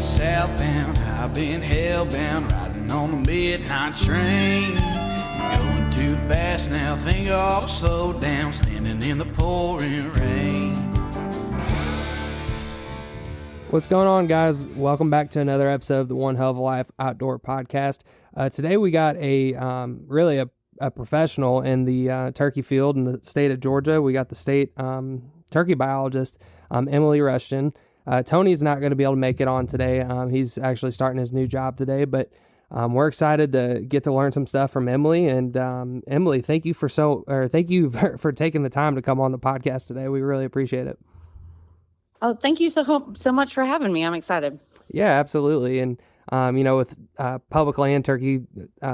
been southbound, I've been hellbound, riding on the midnight train. Going too fast now, think I ought to slow down, standing in the pouring rain. What's going on, guys? Welcome back to another episode of the One Hell of a Life Outdoor Podcast. Today we got really a professional in the turkey field in the state of Georgia. We got the state turkey biologist, Emily Rushton. Tony's not going to be able to make it on today. He's actually starting his new job today, but we're excited to get to learn some stuff from Emily. And Emily, thank you for taking the time to come on the podcast today. We really appreciate it. Oh, thank you so much for having me. I'm excited. Yeah, absolutely. And with public land turkey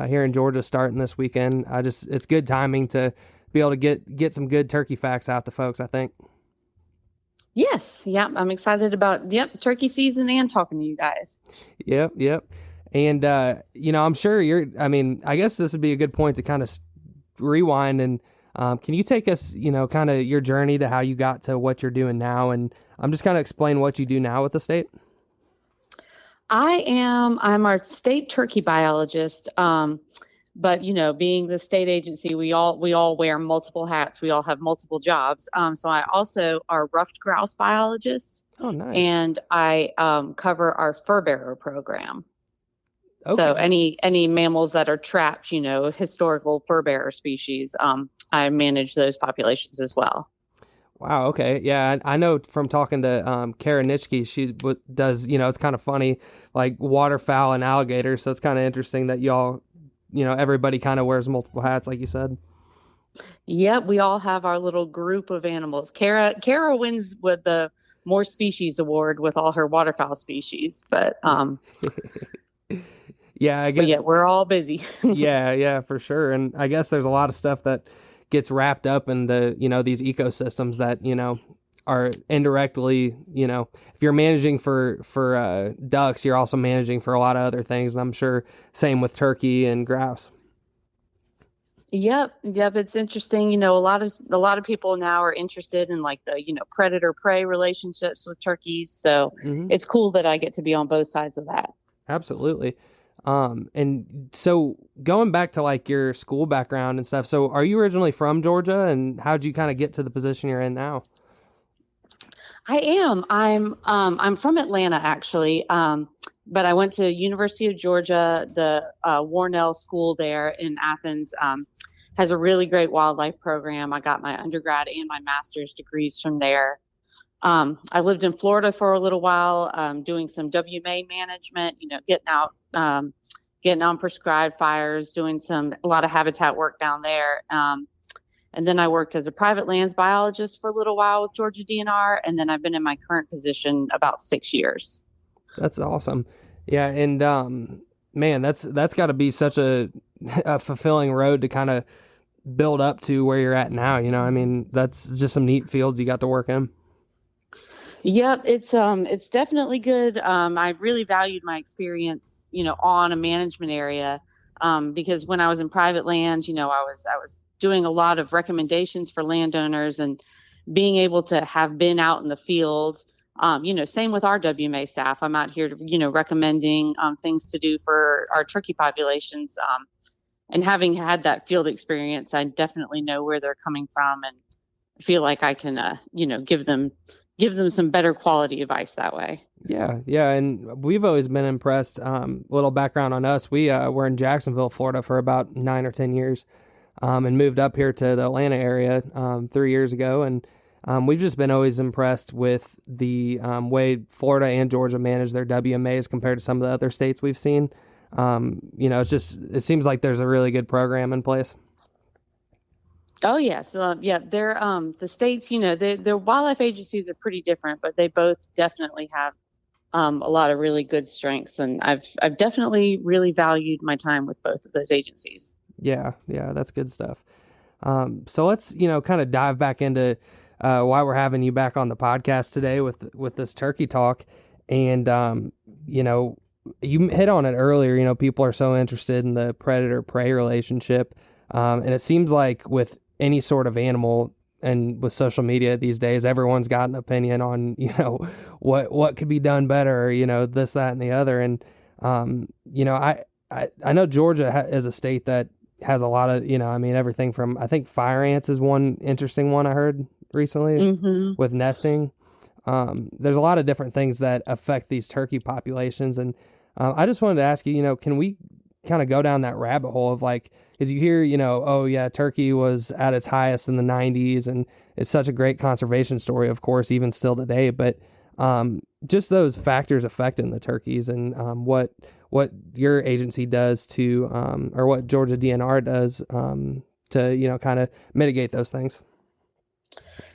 here in Georgia starting this weekend, it's good timing to be able to get some good turkey facts out to folks, I think. Yes. Yeah. I'm excited about, turkey season and talking to you guys. Yep. And, I'm sure I guess this would be a good point to kind of rewind and can you take us, kind of your journey to how you got to what you're doing now, and just kind of explain what you do now with the state? I'm our state turkey biologist. But being the state agency, we all wear multiple hats. We all have multiple jobs. So I also are ruffed grouse biologist. Oh, nice. And I cover our fur bearer program. Okay. So any mammals that are trapped, historical fur bearer species, I manage those populations as well. Wow. Okay. Yeah. I know from talking to Kara Nitschke, she does, it's kind of funny, like waterfowl and alligators. So it's kind of interesting that y'all, everybody kind of wears multiple hats, like you said. Yep. We all have our little group of animals. Kara wins with the more species award with all her waterfowl species, but yeah, I guess. But yeah, we're all busy. yeah, for sure. And I guess there's a lot of stuff that gets wrapped up in the, these ecosystems that, are indirectly, if you're managing for ducks, you're also managing for a lot of other things. And I'm sure same with turkey and grouse. Yep. It's interesting. A lot of people now are interested in like the, predator prey relationships with turkeys. So It's cool that I get to be on both sides of that. Absolutely. And so going back to like your school background and stuff, so are you originally from Georgia, and how'd you kind of get to the position you're in now? I am. I'm from Atlanta actually. But I went to University of Georgia. The Warnell School there in Athens has a really great wildlife program. I got my undergrad and my master's degrees from there. I lived in Florida for a little while, doing some WMA management, getting on prescribed fires, doing a lot of habitat work down there. And then I worked as a private lands biologist for a little while with Georgia DNR. And then I've been in my current position about 6 years. That's awesome. Yeah. And, man, that's got to be such a fulfilling road to kind of build up to where you're at now. That's just some neat fields you got to work in. Yep. It's definitely good. I really valued my experience, on a management area, because when I was in private lands, I was doing a lot of recommendations for landowners and being able to have been out in the field. Same with our WMA staff. I'm out here, recommending things to do for our turkey populations. And having had that field experience, I definitely know where they're coming from and feel like I can, give them some better quality advice that way. Yeah. And we've always been impressed. Little background on us. We were in Jacksonville, Florida for about 9 or 10 years, and moved up here to the Atlanta area 3 years ago. And we've just been always impressed with the way Florida and Georgia manage their WMAs compared to some of the other states we've seen. It seems like there's a really good program in place. Oh yes. They're the states, their wildlife agencies are pretty different, but they both definitely have a lot of really good strengths. And I've definitely really valued my time with both of those agencies. Yeah, that's good stuff. So let's, kind of dive back into why we're having you back on the podcast today with this turkey talk. And you hit on it earlier, people are so interested in the predator prey relationship. And it seems like with any sort of animal, and with social media these days, everyone's got an opinion on, what could be done better, this, that, and the other. And, I know Georgia is a state that has a lot of, everything from, I think fire ants is one interesting one I heard recently with nesting. There's a lot of different things that affect these turkey populations. And I just wanted to ask you, can we kind of go down that rabbit hole of like, as you hear, oh yeah, turkey was at its highest in the 90s, and it's such a great conservation story, of course, even still today. But just those factors affecting the turkeys, and what your agency does to, or what Georgia DNR does to, kind of mitigate those things.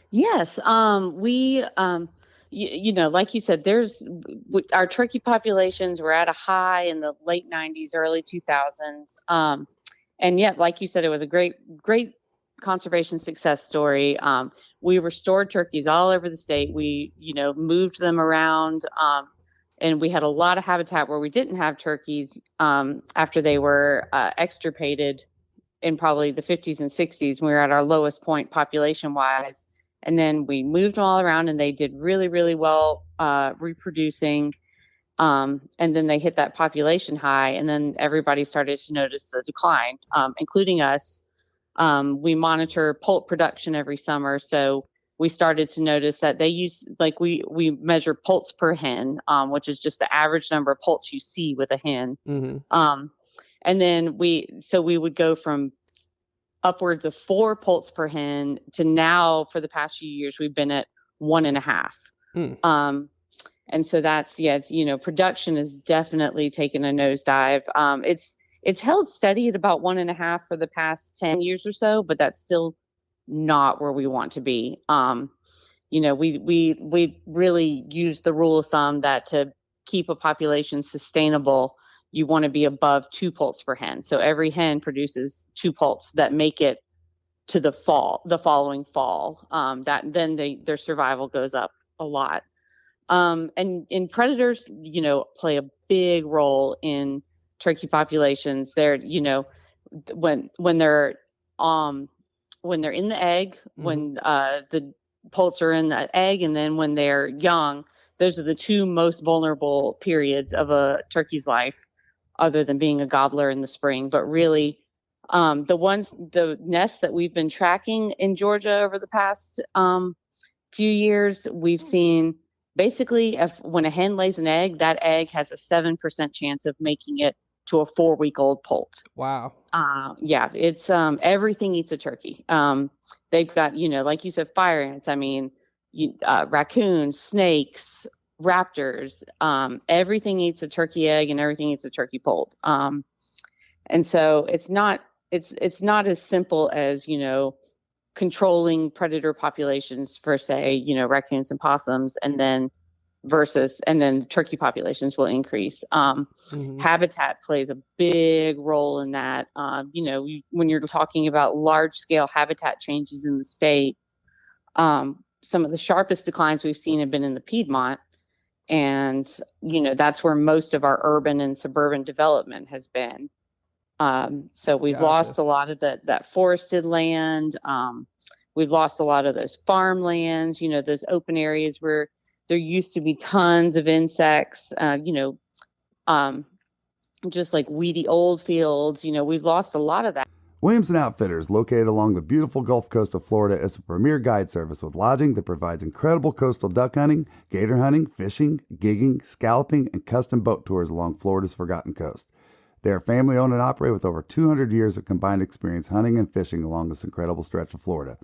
Yes, we, like you said, our turkey populations were at a high in the late 90s, early 2000s. And yet, like you said, it was a great conservation success story. We restored turkeys all over the state. We, moved them around, and we had a lot of habitat where we didn't have turkeys after they were extirpated in probably the 50s and 60s. We were at our lowest point population-wise. And then we moved them all around, and they did really, really well reproducing. And then they hit that population high, and then everybody started to notice the decline, including us. We monitor poult production every summer, so we started to notice that they use, like, we measure poults per hen, which is just the average number of poults you see with a hen. And then we would go from upwards of 4 poults per hen to now, for the past few years, we've been at 1.5. And so that's, production has definitely taken a nosedive. It's held steady at about 1.5 for the past 10 years or so, but that's still not where we want to be. We really use the rule of thumb that to keep a population sustainable, you want to be above 2 poults per hen. So every hen produces 2 poults that make it to the following fall. Their survival goes up a lot. And predators, play a big role in turkey populations. They're, when they're in the egg, when the poults are in the egg, and then when they're young, those are the 2 most vulnerable periods of a turkey's life, other than being a gobbler in the spring. But really, the nests that we've been tracking in Georgia over the past few years, we've seen basically when a hen lays an egg, that egg has a 7% chance of making it to a 4-week-old poult. Wow. Yeah, it's everything eats a turkey. They've got, like you said, fire ants. Raccoons, snakes, raptors, everything eats a turkey egg, and everything eats a turkey poult. And so it's not as simple as, controlling predator populations for, say, raccoons and possums, and then turkey populations will increase. Habitat plays a big role in that. When you're talking about large scale habitat changes in the state, some of the sharpest declines we've seen have been in the Piedmont. And, that's where most of our urban and suburban development has been. So we've lost a lot of that forested land. We've lost a lot of those farmlands, those open areas where there used to be tons of insects, just like weedy old fields. We've lost a lot of that. Williamson Outfitters, located along the beautiful Gulf Coast of Florida, is a premier guide service with lodging that provides incredible coastal duck hunting, gator hunting, fishing, gigging, scalloping, and custom boat tours along Florida's Forgotten Coast. They are family owned and operate with over 200 years of combined experience hunting and fishing along this incredible stretch of Florida.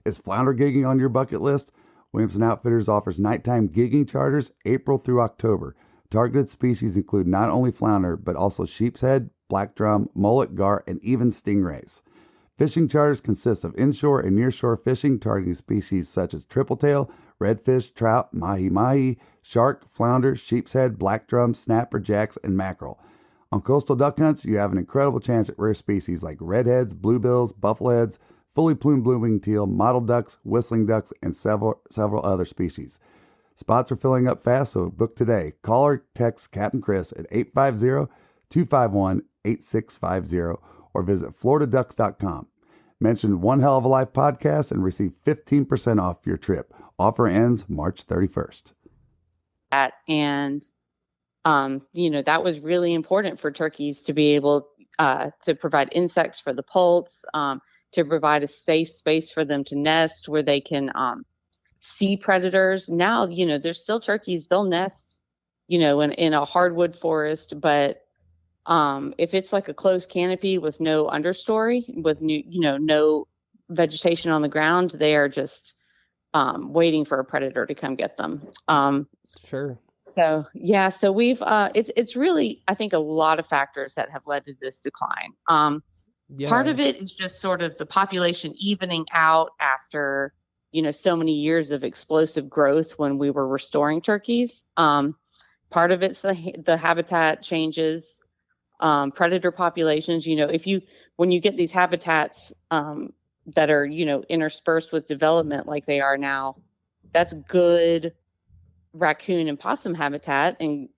Is flounder gigging on your bucket list? Williamson Outfitters offers nighttime gigging charters April through October. Targeted species include not only flounder, but also sheep's head, black drum, mullet, gar, and even stingrays. Fishing charters consist of inshore and nearshore fishing targeting species such as tripletail, redfish, trout, mahi-mahi, shark, flounder, sheep's head, black drum, snapper, jacks, and mackerel. On coastal duck hunts, you have an incredible chance at rare species like redheads, bluebills, buffleheads, fully plumed blue-winged teal, mottled ducks, whistling ducks, and several other species. Spots are filling up fast, so book today. Call or text Captain Chris at 850-251-8650 or visit floridaducks.com. Mention One Hell of a Life podcast and receive 15% off your trip. Offer ends March 31st. And, that was really important for turkeys to be able to provide insects for the poults, to provide a safe space for them to nest where they can see predators. Now, there's still turkeys, they'll nest, in a hardwood forest, but if it's like a closed canopy with no understory, with no vegetation on the ground, they are just waiting for a predator to come get them. Sure. So we've it's really, I think, a lot of factors that have led to this decline. Part of it is just sort of the population evening out after so many years of explosive growth when we were restoring turkeys. Part of it's the habitat changes, predator populations. When you get these habitats that are interspersed with development like they are now, that's good raccoon and possum habitat and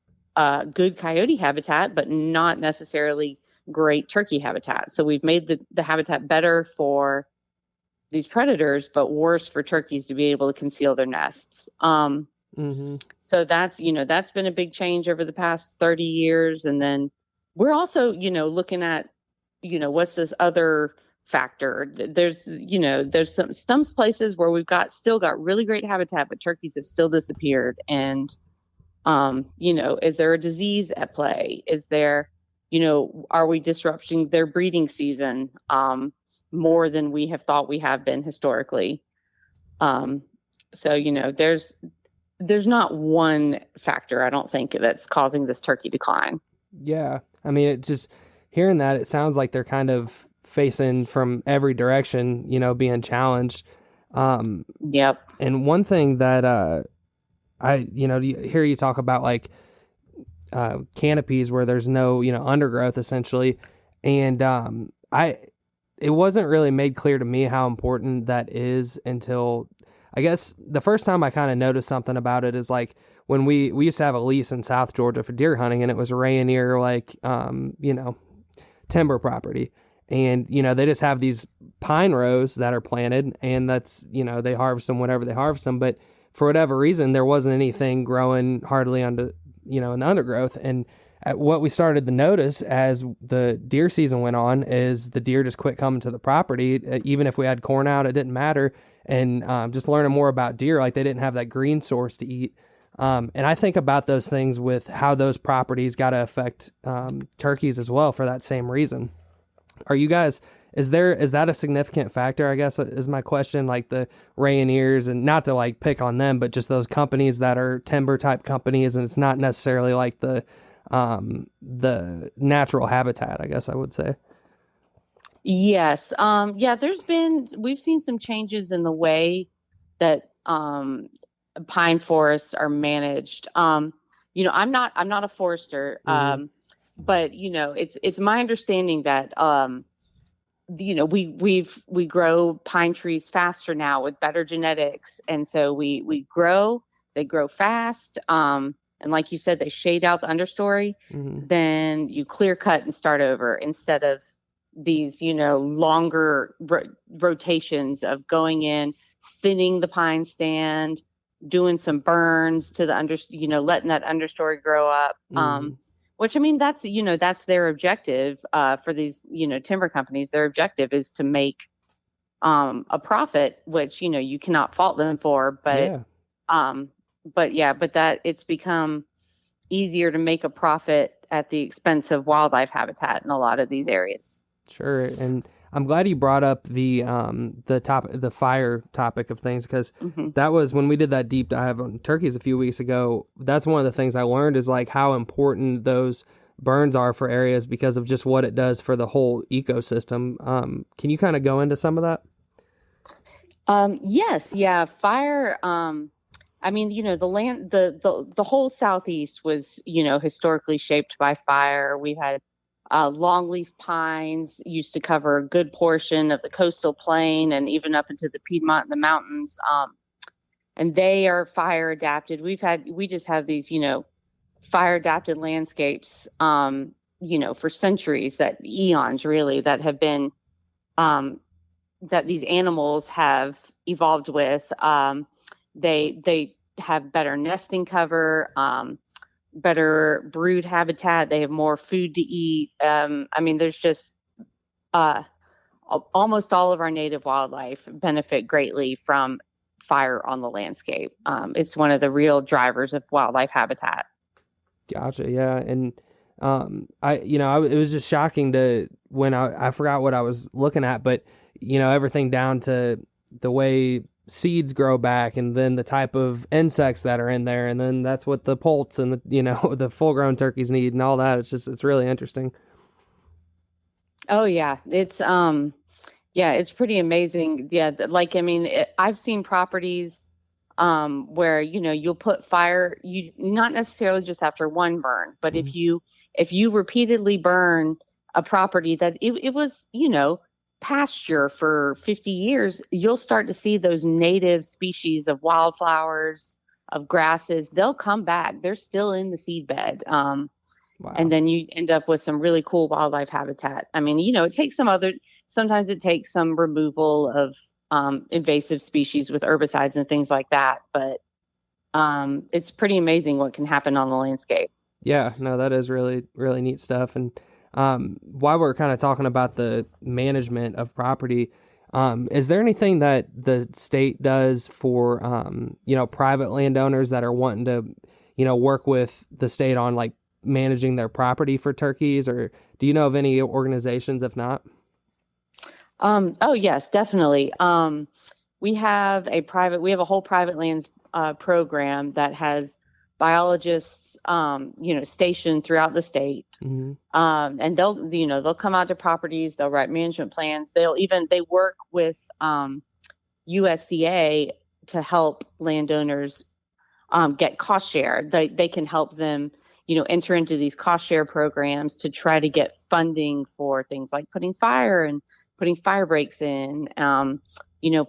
good coyote habitat, but not necessarily great turkey habitat. So we've made the habitat better for these predators, but worse for turkeys to be able to conceal their nests. So that's been a big change over the past 30 years. And then we're also, looking at, what's this other factor? There's some places where we've still got really great habitat, but turkeys have still disappeared. And, is there a disease at play? Is there, are we disrupting their breeding season more than we have thought we have been historically? There's not one factor, I don't think, that's causing this turkey decline. Yeah. I mean, it just hearing that, it sounds like they're kind of facing from every direction, being challenged. Yep. And one thing that I hear you talk about, like canopies where there's no undergrowth essentially, and it wasn't really made clear to me how important that is until I guess the first time I kind of noticed something about it is like when we used to have a lease in South Georgia for deer hunting, and it was a Rayonier, like timber property. And, they just have these pine rows that are planted, and that's, they harvest them whenever they harvest them. But for whatever reason, there wasn't anything growing hardly in the undergrowth. And what we started to notice as the deer season went on is the deer just quit coming to the property. Even if we had corn out, it didn't matter. And just learning more about deer, like they didn't have that green source to eat. And I think about those things with how those properties got to affect turkeys as well for that same reason. Are you guys, is that a significant factor, I guess, is my question, like the Rayoniers, and not to like pick on them, but just those companies that are timber type companies, and it's not necessarily like the natural habitat, I guess I would say. Yes. We've seen some changes in the way that pine forests are managed. I'm not a forester. But it's my understanding that we grow pine trees faster now with better genetics, and so they grow fast, and like you said, they shade out the understory. Then you clear cut and start over instead of these longer rotations of going in, thinning the pine stand, doing some burns to the letting that understory grow up. Which, I mean, that's their objective for these, timber companies. Their objective is to make a profit, which, you cannot fault them for. But that it's become easier to make a profit at the expense of wildlife habitat in a lot of these areas. Sure. And I'm glad you brought up the fire topic of things, because that was when we did that deep dive on turkeys a few weeks ago. That's one of the things I learned is like how important those burns are for areas because of just what it does for the whole ecosystem. Can you kind of go into some of that? Yes. Yeah. Fire. I mean, the land, the whole Southeast was, historically shaped by fire. We had longleaf pines used to cover a good portion of the coastal plain and even up into the Piedmont and the mountains. And they are fire adapted. We just have these, fire adapted landscapes, for centuries, eons really, that have been these animals have evolved with. They have better nesting cover, better brood habitat. They have more food to eat. I mean, there's just almost all of our native wildlife benefit greatly from fire on the landscape. It's one of the real drivers of wildlife habitat. Gotcha. Yeah. And it was just shocking to when I forgot what I was looking at, but everything down to the way seeds grow back, and then the type of insects that are in there, and then that's what the poults and the the full grown turkeys need and all that. It's really interesting. Oh yeah, it's pretty amazing. Yeah, like, I mean, I've seen properties where you'll put fire, you not necessarily just after one burn, but if you repeatedly burn a property that it was pasture for 50 years, you'll start to see those native species of wildflowers, of grasses. They'll come back. They're still in the seed bed. Wow. And then you end up with some really cool wildlife habitat. I mean, it takes sometimes it takes some removal of invasive species with herbicides and things like that. But it's pretty amazing what can happen on the landscape. Yeah, no, that is really, really neat stuff. And while we're kind of talking about the management of property, is there anything that the state does for, private landowners that are wanting to, work with the state on like managing their property for turkeys, or do you know of any organizations if not? Oh yes, definitely. We have a whole private lands program that has biologists, stationed throughout the state. Mm-hmm. And they'll come out to properties, they'll write management plans. They work with USCA to help landowners get cost share. They can help them, enter into these cost share programs to try to get funding for things like putting fire breaks in,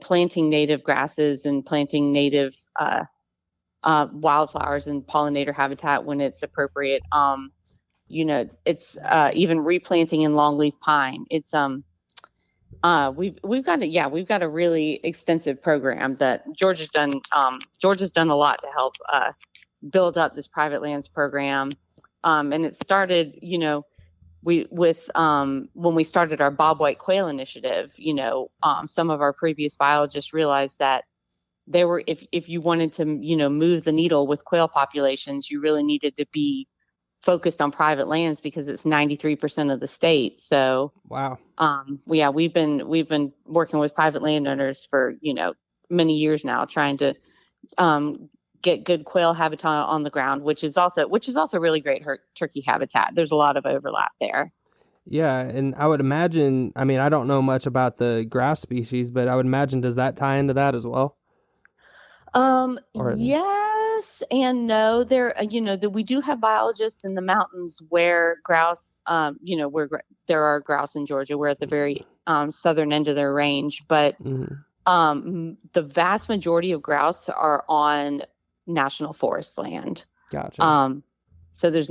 planting native grasses and planting native wildflowers and pollinator habitat when it's appropriate. It's even replanting in longleaf pine. It's we've got a really extensive program that Georgia's done. Georgia's done a lot to help build up this private lands program. And it started, when we started our bobwhite quail initiative, some of our previous biologists realized that if you wanted to, move the needle with quail populations, you really needed to be focused on private lands because it's 93% of the state. So, wow. We've been working with private landowners for, many years now, trying to, get good quail habitat on the ground, which is also really great turkey habitat. There's a lot of overlap there. Yeah. And I would imagine, I mean, I don't know much about the grouse species, but I would imagine, does that tie into that as well? Yes and no. There, we do have biologists in the mountains where grouse, where there are grouse in Georgia. We're at the very southern end of their range, but the vast majority of grouse are on national forest land. Gotcha. So there's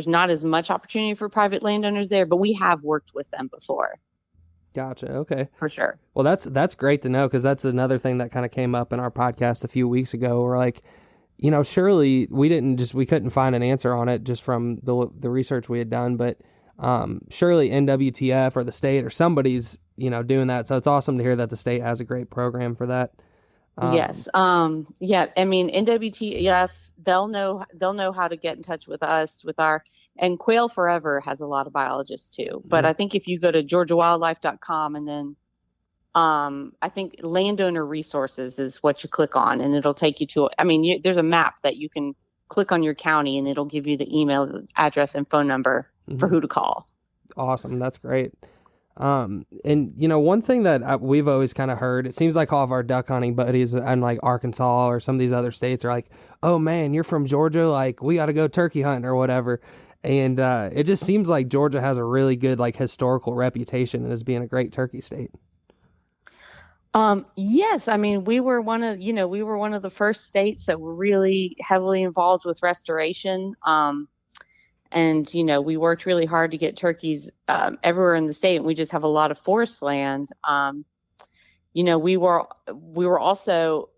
not as much opportunity for private landowners there, but we have worked with them before. Gotcha. Okay. For sure. Well, that's great to know, because that's another thing that kind of came up in our podcast a few weeks ago. We're like, surely we couldn't find an answer on it just from the research we had done, but surely NWTF or the state or somebody's, doing that. So it's awesome to hear that the state has a great program for that. Yes. Yeah. I mean, NWTF, they'll know how to get in touch with us and Quail Forever has a lot of biologists too. But I think if you go to georgiawildlife.com and then I think landowner resources is what you click on, and it'll take you to, there's a map that you can click on your county and it'll give you the email address and phone number for who to call. Awesome. That's great. And one thing that we've always kind of heard, it seems like all of our duck hunting buddies in like Arkansas or some of these other states are like, oh man, you're from Georgia, like we got to go turkey hunting or whatever. And it just seems like Georgia has a really good like historical reputation as being a great turkey state. Yes, we were one of the first states that were really heavily involved with restoration. And, we worked really hard to get turkeys everywhere in the state, and we just have a lot of forest land. we were also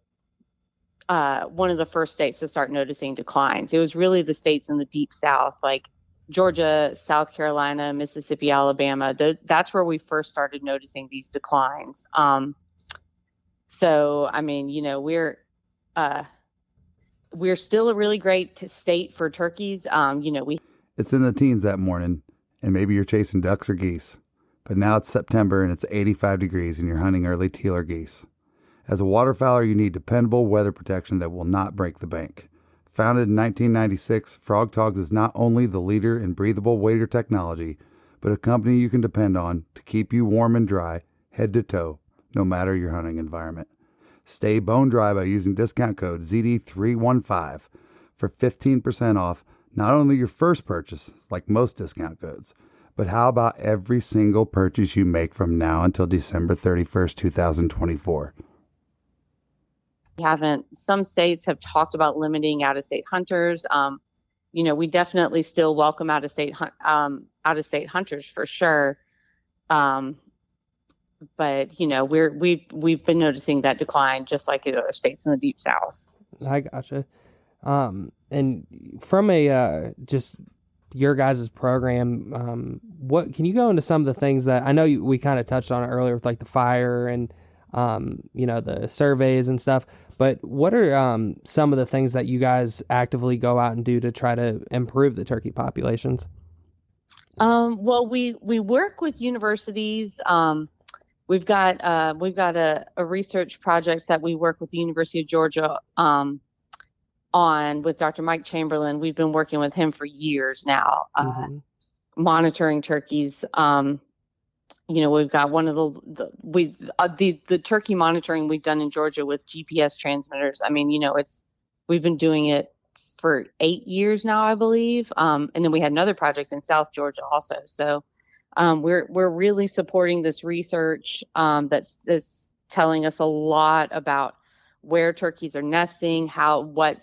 one of the first states to start noticing declines. It was really the states in the deep South, like Georgia, South Carolina, Mississippi, Alabama. That's where we first started noticing these declines. So, I mean, we're still a really great state for turkeys. It's in the teens that morning, and maybe you're chasing ducks or geese. But now it's September and it's 85 degrees and you're hunting early teal or geese. As a waterfowler, you need dependable weather protection that will not break the bank. Founded in 1996, Frog Togs is not only the leader in breathable wader technology, but a company you can depend on to keep you warm and dry, head to toe, no matter your hunting environment. Stay bone dry by using discount code ZD315 for 15% off not only your first purchase, like most discount codes, but how about every single purchase you make from now until December 31st, 2024? Some states have talked about limiting out-of-state hunters. We definitely still welcome out-of-state hunters for sure. But we've been noticing that decline just like the other states in the deep South. I gotcha. And from a just your guys' program, what can you go into some of the things that I know we kind of touched on it earlier with like the fire and the surveys and stuff, but what are some of the things that you guys actively go out and do to try to improve the turkey populations? Well, we work with universities. We've got a research project that we work with the University of Georgia on with Dr. Mike Chamberlain. We've been working with him for years now, monitoring turkeys. We've got one of the turkey monitoring we've done in Georgia with GPS transmitters. I mean, we've been doing it for 8 years now, I believe. And then we had another project in South Georgia also. So we're really supporting this research that's telling us a lot about where turkeys are nesting, what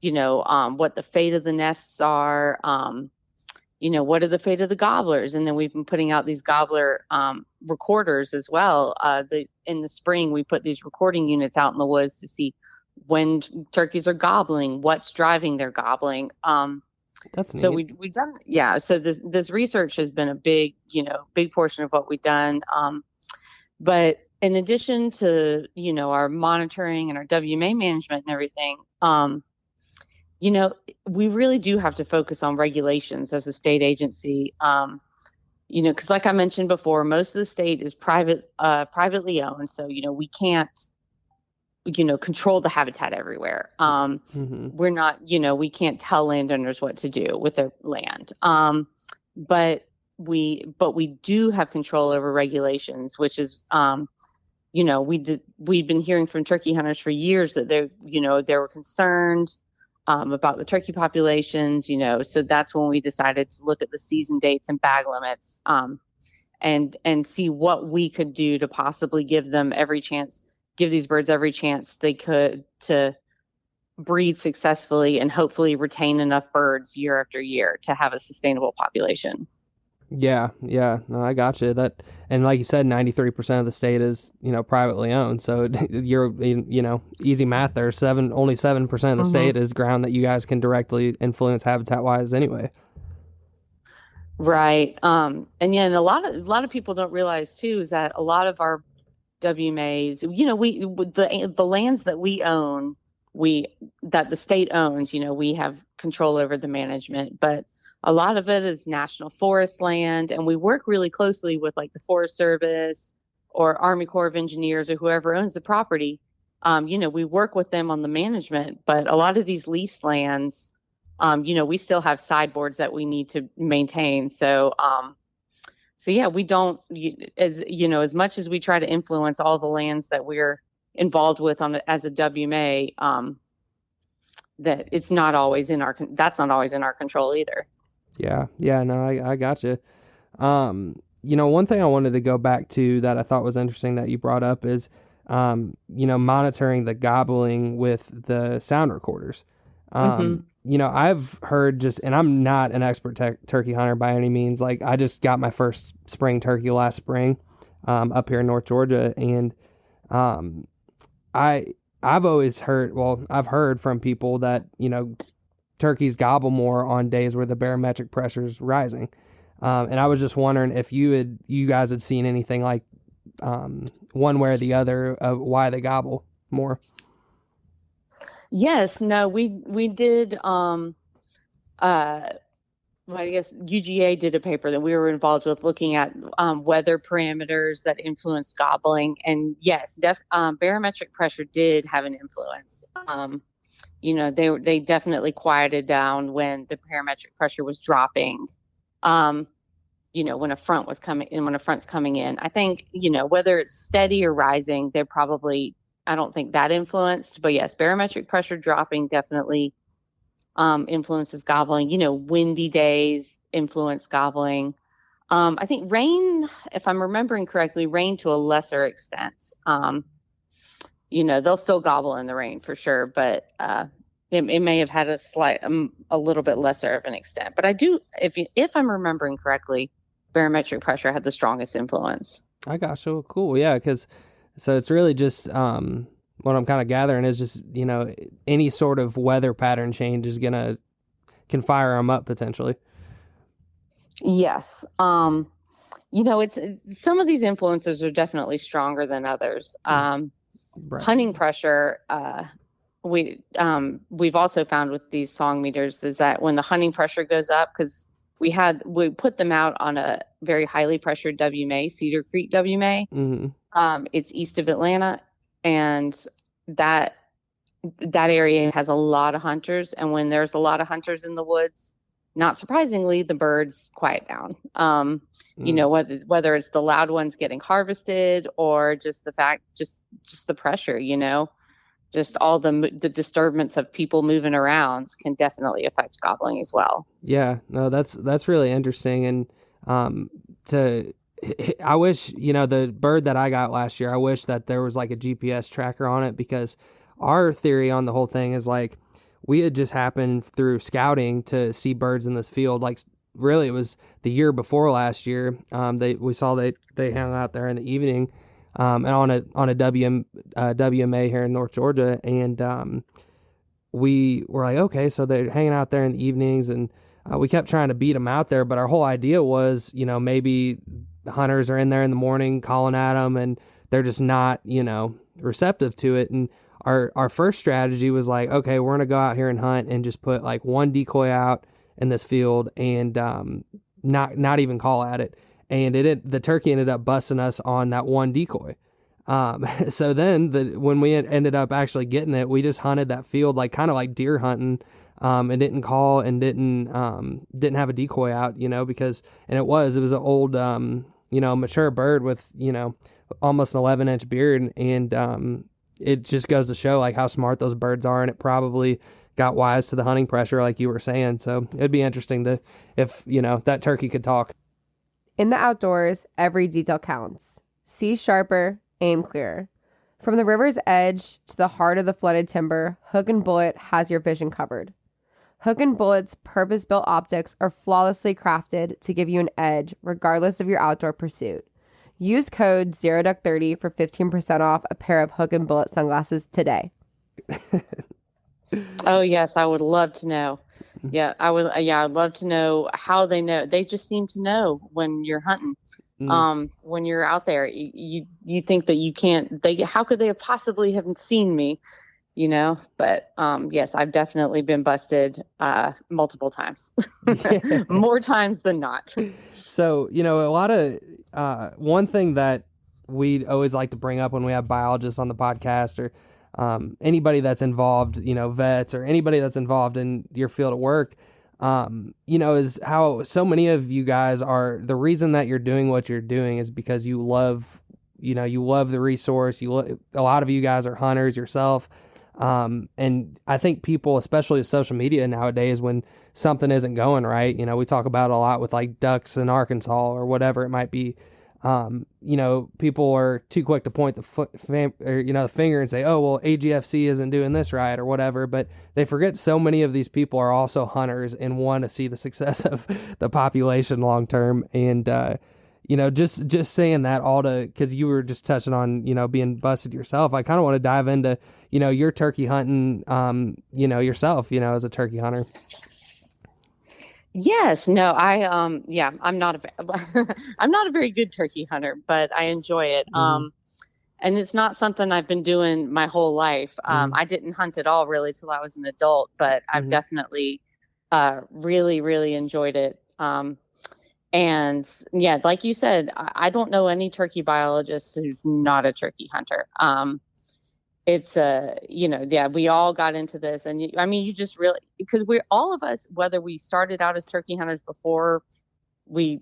the fate of the nests are, what are the fate of the gobblers. And then we've been putting out these gobbler recorders as well. In the spring, we put these recording units out in the woods to see when turkeys are gobbling, what's driving their gobbling. That's neat. So we've done, yeah. So this research has been a big portion of what we've done. But in addition to, our monitoring and our WMA management and everything, we really do have to focus on regulations as a state agency. Because like I mentioned before, most of the state is privately owned. So, we can't, control the habitat everywhere. We're not, we can't tell landowners what to do with their land. But we do have control over regulations, which is, we've been hearing from turkey hunters for years that they were concerned about the turkey populations, so that's when we decided to look at the season dates and bag limits, and see what we could do to possibly give these birds every chance they could to breed successfully and hopefully retain enough birds year after year to have a sustainable population. Yeah. No, I got you. That, and like you said, 93% of the state is, privately owned. So you're, easy math there. Only 7% of the state is ground that you guys can directly influence habitat wise anyway. Right. And a lot of people don't realize too, is that a lot of our WMAs, the lands that we own, that the state owns, we have control over the management, but a lot of it is national forest land, and we work really closely with like the Forest Service or Army Corps of Engineers or whoever owns the property. We work with them on the management, but a lot of these leased lands, we still have sideboards that we need to maintain. So yeah, we don't, as much as we try to influence all the lands that we're involved with as a WMA, that it's not always that's not always in our control either. Yeah, no, I got you. One thing I wanted to go back to that I thought was interesting that you brought up is, monitoring the gobbling with the sound recorders. I've heard and I'm not an expert turkey hunter by any means. Like, I just got my first spring turkey last spring, up here in North Georgia. And, I've always heard, well, I've heard from people that, turkeys gobble more on days where the barometric pressure is rising. And I was just wondering if you guys had seen anything like one way or the other of why they gobble more. Yes, no, we did. Well, I guess UGA did a paper that we were involved with looking at weather parameters that influenced gobbling. And yes, barometric pressure did have an influence. They definitely quieted down when the barometric pressure was dropping. When a front was coming in, when a front's coming in. I think, whether it's steady or rising, I don't think that influenced. But yes, barometric pressure dropping definitely influences gobbling. Windy days influence gobbling. I think rain, if I'm remembering correctly, rain to a lesser extent. They'll still gobble in the rain for sure, but it may have had a little bit lesser of an extent. But I do, if I'm remembering correctly, barometric pressure had the strongest influence. I got so cool, yeah, so it's really just what I'm kind of gathering is just, any sort of weather pattern change is can fire them up potentially. Yes. It's some of these influences are definitely stronger than others. Right. Hunting pressure, we've also found with these song meters is that when the hunting pressure goes up, because we put them out on a very highly pressured WMA, Cedar Creek WMA. Mm-hmm. It's east of Atlanta, and that area has a lot of hunters. And when there's a lot of hunters in the woods, not surprisingly, the birds quiet down. Whether it's the loud ones getting harvested or just the fact, just the pressure, just all the disturbance of people moving around can definitely affect gobbling as well. Yeah, no, that's really interesting. And I wish, the bird that I got last year, I wish that there was like a GPS tracker on it, because our theory on the whole thing is like, we had just happened through scouting to see birds in this field. Like really it was the year before last year. We saw they hung out there in the evening, and on a WMA here in North Georgia. And, we were like, okay, so they're hanging out there in the evenings, and we kept trying to beat them out there. But our whole idea was, maybe the hunters are in there in the morning calling at them and they're just not, receptive to it. And our first strategy was like, okay, we're going to go out here and hunt and just put like one decoy out in this field and not even call at it. And the turkey ended up busting us on that one decoy. So then when we ended up actually getting it, we just hunted that field like kind of like deer hunting, and didn't call and didn't have a decoy out, because it was an old, mature bird with, almost an 11-inch beard. And it just goes to show like how smart those birds are. And it probably got wise to the hunting pressure, like you were saying. So it'd be interesting if that turkey could talk. In the outdoors, every detail counts. See sharper, aim clearer. From the river's edge to the heart of the flooded timber, Hook and Bullet has your vision covered. Hook and Bullet's purpose-built optics are flawlessly crafted to give you an edge regardless of your outdoor pursuit. Use code ZeroDuck30 for 15% off a pair of Hook and Bullet sunglasses today. Oh, yes, I would love to know. Yeah, I would. Yeah, I'd love to know how they know. They just seem to know when you're hunting. When you're out there, you think that you can't. How could they have possibly have seen me? But yes, I've definitely been busted multiple times, more times than not. So a lot of one thing that we always like to bring up when we have biologists on the podcast, or anybody that's involved, vets or anybody that's involved in your field of work, is how so many of you guys are, the reason that you're doing what you're doing is because you love the resource. A lot of you guys are hunters yourself. And I think people, especially with social media nowadays, when something isn't going right, we talk about it a lot with like ducks in Arkansas or whatever it might be. People are too quick to point the finger and say, oh, well, AGFC isn't doing this right or whatever. But they forget so many of these people are also hunters and want to see the success of the population long term. And, just saying that all to, because you were just touching on, being busted yourself. I kind of want to dive into, your turkey hunting, yourself, as a turkey hunter. Yes, no, I'm not I'm not a very good turkey hunter, but I enjoy it. And it's not something I've been doing my whole life. I didn't hunt at all really till I was an adult, but I've definitely really, really enjoyed it. And yeah, like you said, I don't know any turkey biologist who's not a turkey hunter. It's we all got into this, and you just really, because we're all of us, whether we started out as turkey hunters before we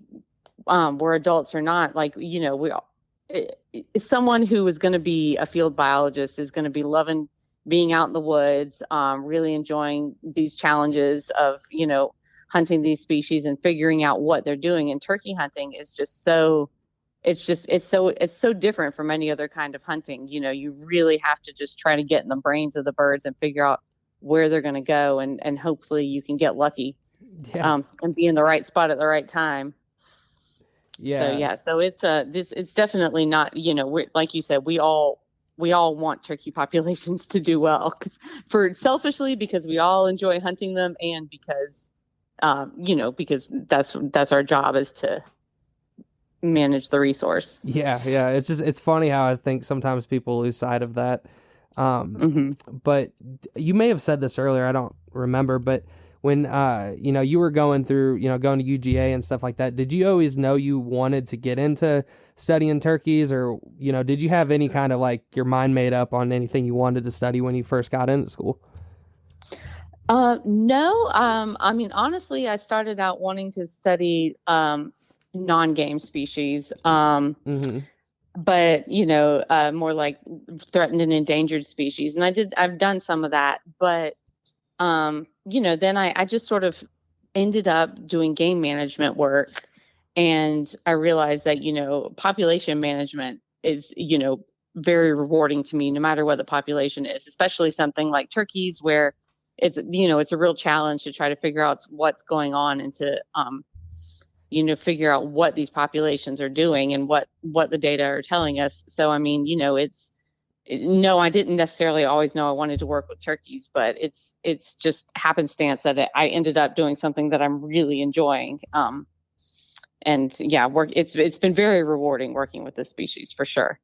were adults or not, someone who is going to be a field biologist is going to be loving being out in the woods, really enjoying these challenges of, hunting these species and figuring out what they're doing. And turkey hunting is just it's so different from any other kind of hunting. You really have to just try to get in the brains of the birds and figure out where they're going to go. And hopefully you can get lucky, and be in the right spot at the right time. Yeah. So it's definitely not, like you said, we all want turkey populations to do well, for selfishly, because we all enjoy hunting them, and because, because that's our job, is to manage the resource. Yeah. It's funny how I think sometimes people lose sight of that. But you may have said this earlier, I don't remember, but when, you were going through, going to UGA and stuff like that, did you always know you wanted to get into studying turkeys, or, did you have any kind of your mind made up on anything you wanted to study when you first got into school? No. Honestly, I started out wanting to study, non-game species, but more like threatened and endangered species, and I've done some of that, but then I just sort of ended up doing game management work, and I realized that population management is very rewarding to me, no matter what the population is, especially something like turkeys, where it's a real challenge to try to figure out what's going on, and to figure out what these populations are doing and what the data are telling us. So, no, I didn't necessarily always know I wanted to work with turkeys, but it's just happenstance that I ended up doing something that I'm really enjoying. It's been very rewarding working with this species, for sure.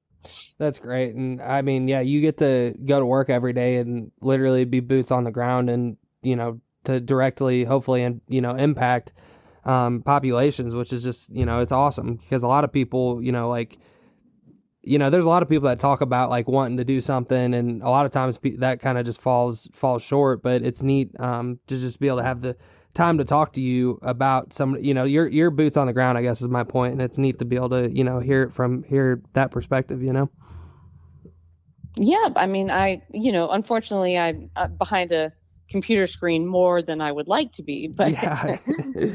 That's great. And you get to go to work every day and literally be boots on the ground, and, to directly, hopefully, and, impact populations, which is just, it's awesome, because a lot of people, there's a lot of people that talk about wanting to do something, and a lot of times that kind of just falls short. But it's neat to just be able to have the time to talk to you about some, your boots on the ground, I guess, is my point. And it's neat to be able to, hear that perspective, Yeah. Unfortunately, I'm behind a computer screen more than I would like to be, but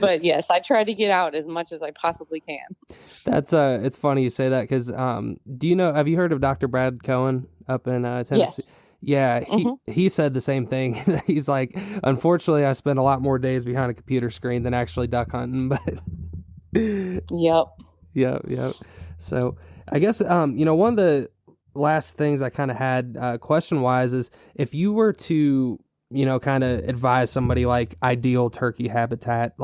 but yes, I try to get out as much as I possibly can. That's it's funny you say that, because have you heard of Dr. Brad Cohen up in Tennessee? Yes. Yeah, he said the same thing. He's like, unfortunately, I spend a lot more days behind a computer screen than actually duck hunting. But Yep. So I guess one of the last things I kind of had question wise is, if you were to kind of advise somebody ideal turkey habitat,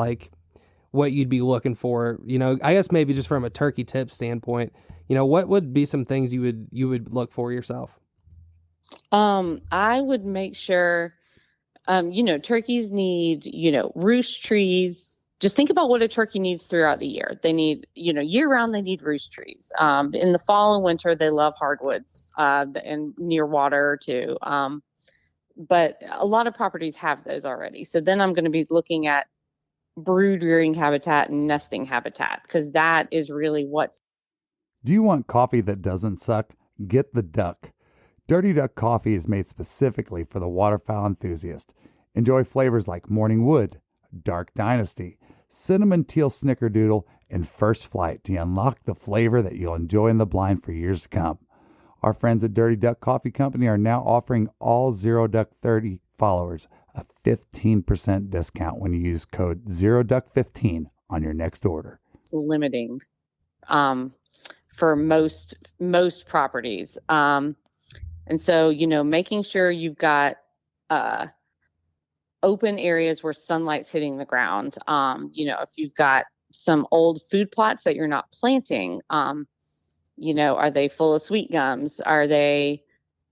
what you'd be looking for, I guess maybe just from a turkey tip standpoint, what would be some things you would look for yourself? I would make sure, turkeys need, roost trees. Just think about what a turkey needs throughout the year. They need, year round, they need roost trees. In the fall and winter, they love hardwoods, and near water too. But a lot of properties have those already. So then I'm going to be looking at brood rearing habitat and nesting habitat, because that is really what's. Do you want coffee that doesn't suck? Get the Duck. Dirty Duck coffee is made specifically for the waterfowl enthusiast. Enjoy flavors like Morning Wood, Dark Dynasty, Cinnamon Teal Snickerdoodle, and First Flight to unlock the flavor that you'll enjoy in the blind for years to come. Our friends at Dirty Duck Coffee Company are now offering all Zero Duck 30 followers a 15% discount when you use code ZeroDuck15 on your next order. Limiting for most properties. And so, making sure you've got open areas where sunlight's hitting the ground. If you've got some old food plots that you're not planting, are they full of sweet gums? Are they,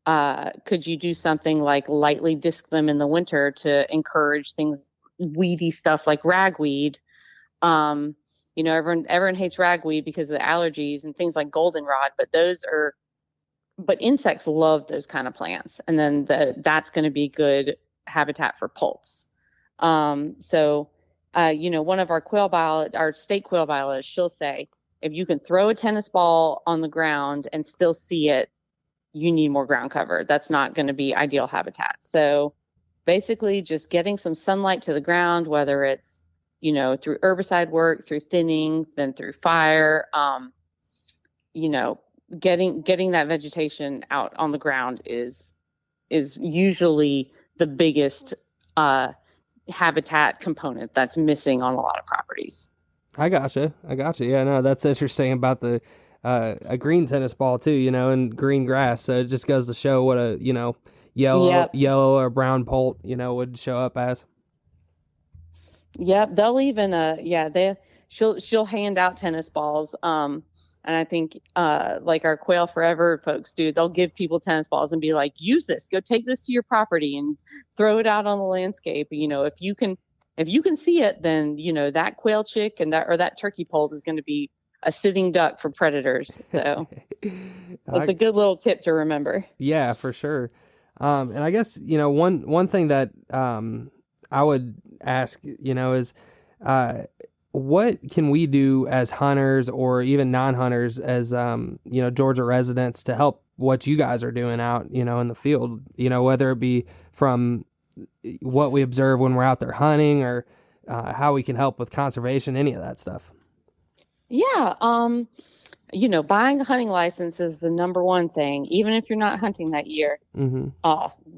could you do something like lightly disc them in the winter to encourage things, weedy stuff like ragweed? Everyone hates ragweed because of the allergies and things like goldenrod, but insects love those kind of plants. And then that's going to be good habitat for poults. One of our state quail biologists, she'll say, if you can throw a tennis ball on the ground and still see it, you need more ground cover. That's not going to be ideal habitat. So basically just getting some sunlight to the ground, whether it's, through herbicide work, through thinning, then through fire, getting that vegetation out on the ground is usually the biggest habitat component that's missing on a lot of properties. I gotcha. Yeah, no, that's interesting about the a green tennis ball too, and green grass. So it just goes to show what a yellow or brown poult would show up as. Yep, they'll even she'll hand out tennis balls. And I think like our Quail Forever folks do, they'll give people tennis balls and be like, use this, go take this to your property and throw it out on the landscape. If you can see it, then that quail chick and that turkey poult is going to be a sitting duck for predators. So that's a good little tip to remember. Yeah, for sure. And I guess one thing that I would ask is what can we do as hunters or even non-hunters as Georgia residents to help what you guys are doing out in the field, whether it be from what we observe when we're out there hunting or how we can help with conservation, any of that stuff. Yeah. Buying a hunting license is the number one thing, even if you're not hunting that year. Mm-hmm.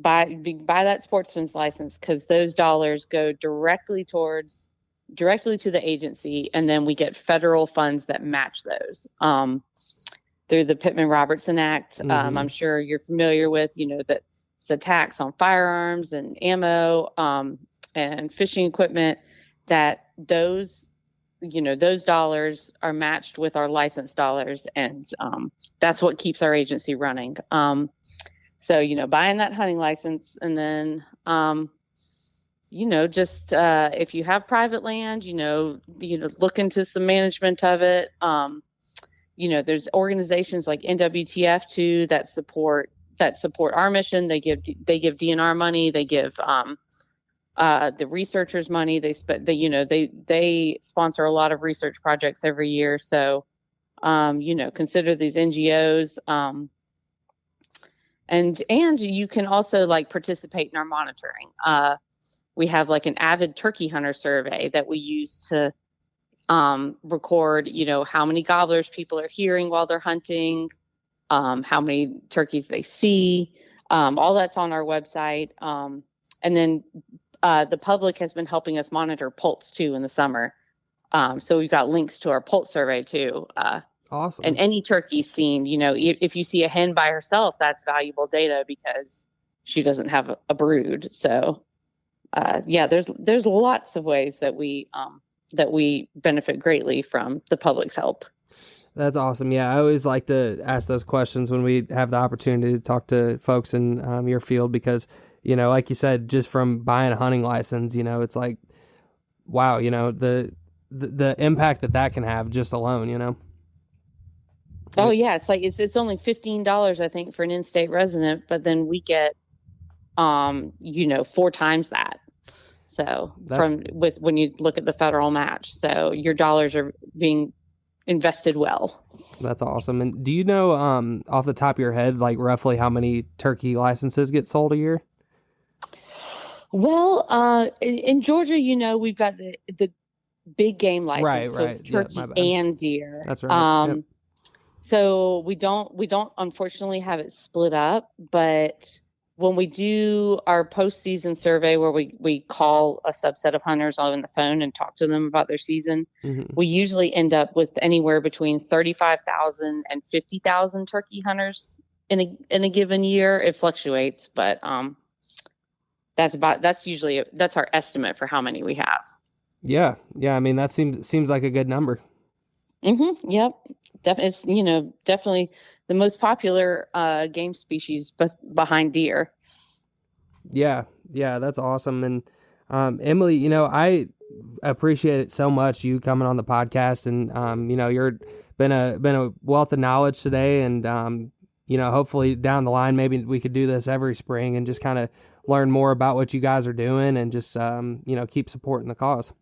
Buy that sportsman's license, because those dollars go directly to the agency, and then we get federal funds that match those through the Pittman-Robertson Act. Mm-hmm. I'm sure you're familiar with, that it's a tax on firearms and ammo and fishing equipment, that those dollars are matched with our license dollars. And that's what keeps our agency running. So, buying that hunting license, and then, if you have private land, look into some management of it. There's organizations like NWTF too that support our mission. They give DNR money. They give the researchers money. They sponsor a lot of research projects every year. So, consider these NGOs. And you can also participate in our monitoring. We have an avid turkey hunter survey that we use to record, how many gobblers people are hearing while they're hunting, how many turkeys they see. All that's on our website. And then the public has been helping us monitor poults too in the summer. So we've got links to our poult survey too. Awesome. And any turkey seen, if you see a hen by herself, that's valuable data because she doesn't have a brood. So there's lots of ways that we benefit greatly from the public's help. That's awesome. Yeah, I always like to ask those questions when we have the opportunity to talk to folks in your field, because like you said, just from buying a hunting license, it's like, wow, the impact that can have just alone, Oh yeah, it's only $15, I think, for an in-state resident, but then we get 4 times that. So when you look at the federal match, so your dollars are being invested well. That's awesome. And do you know off the top of your head, roughly how many turkey licenses get sold a year? Well, in Georgia, we've got the big game license, right. So it's turkey and deer. That's right. Yep. So we don't unfortunately have it split up, but when we do our postseason survey where we call a subset of hunters on the phone and talk to them about their season, we usually end up with anywhere between 35,000 and 50,000 turkey hunters in a given year. It fluctuates, but that's our estimate for how many we have. Yeah. I mean, that seems like a good number. Yep. It's, definitely the most popular game species behind deer. Yeah, that's awesome. And Emily, I appreciate it so much, you coming on the podcast, and you're been a wealth of knowledge today, and hopefully down the line maybe we could do this every spring and just kind of learn more about what you guys are doing, and just keep supporting the cause.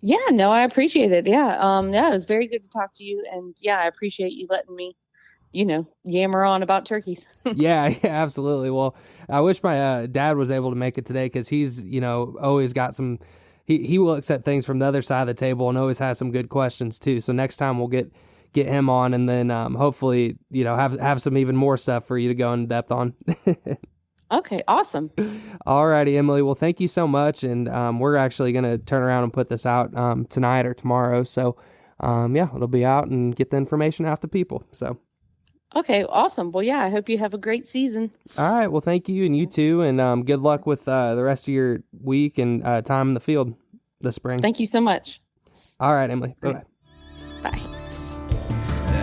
Yeah, no, I appreciate it. Yeah. It was very good to talk to you, and I appreciate you letting me yammer on about turkeys. yeah, absolutely. Well, I wish my dad was able to make it today, because he's always got some, he looks at things from the other side of the table and always has some good questions too. So next time we'll get him on, and then hopefully have some even more stuff for you to go in depth on. Okay, awesome. All righty, Emily. Well, thank you so much, and we're actually going to turn around and put this out tonight or tomorrow. So it'll be out and get the information out to people. So. Okay, awesome. Well, I hope you have a great season. All right. Well, thank you, and you too, and good luck with the rest of your week and time in the field this spring. Thank you so much. All right, Emily. Bye-bye. Bye.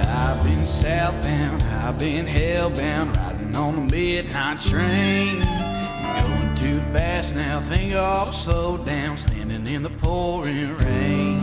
I've been southbound, I've been hellbound, riding on a midnight train. Going too fast now, think I'll slow down, standing in the pouring rain.